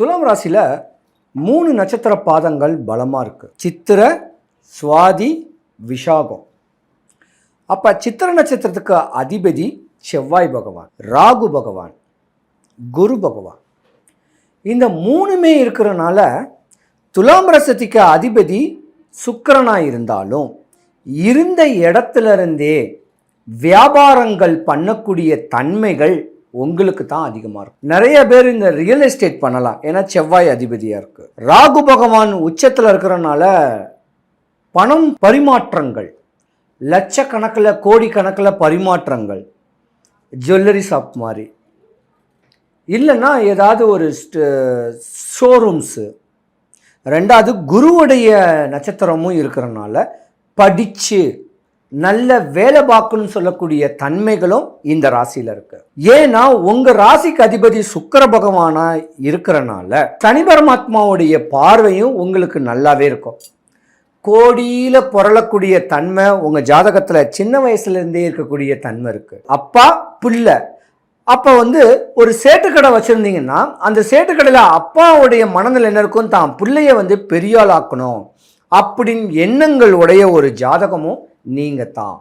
துலாம் ராசியில் 3 நட்சத்திர பாதங்கள் பலமாக இருக்குது. சித்திர, சுவாதி, விஷாகம். அப்போ சித்திர நட்சத்திரத்துக்கு அதிபதி செவ்வாய் பகவான், ராகு பகவான், குரு பகவான். இந்த 3மே இருக்கிறனால துலாம் ராசிக்கு அதிபதி சுக்கிரனாக இருந்தாலும் இருந்த இடத்துலருந்தே வியாபாரங்கள் பண்ணக்கூடிய தன்மைகள் உங்களுக்கு தான் அதிகமாக இருக்கும். நிறைய பேர் இந்த ரியல் எஸ்டேட் பண்ணலாம், ஏன்னா செவ்வாய் அதிபதியாக இருக்குது. ராகு பகவான் உச்சத்தில் இருக்கிறனால பணம் பரிமாற்றங்கள், லட்சக்கணக்கில் கோடிக்கணக்கில் பரிமாற்றங்கள், ஜுவல்லரி ஷாப் மாதிரி, இல்லைன்னா ஏதாவது ஒரு ஷோரூம்ஸு. ரெண்டாவது குருவுடைய நட்சத்திரமும் இருக்கிறனால படித்து நல்ல வேலை பார்க்கணும்னு சொல்லக்கூடிய தன்மைகளும் இந்த ராசியில் இருக்கு. ஏன்னா உங்க ராசிக்கு அதிபதி சுக்கிர பகவானா இருக்கிறனால சனி பரமாத்மாவுடைய பார்வையும் உங்களுக்கு நல்லாவே இருக்கும். கோடியில புரளக்கூடிய தன்மை உங்க ஜாதகத்துல சின்ன வயசுல இருந்தே இருக்கக்கூடிய தன்மை இருக்கு. அப்பா புள்ள, அப்போ ஒரு சேட்டுக்கடை வச்சுருந்தீங்கன்னா அந்த சேட்டுக்கடையில் அப்பாவுடைய மனதில் என்ன இருக்கும், தான் பிள்ளைய பெரியாளாக்கணும் அப்படின்னு எண்ணங்கள் உடைய ஒரு ஜாதகமும் நீங்கள் தான்.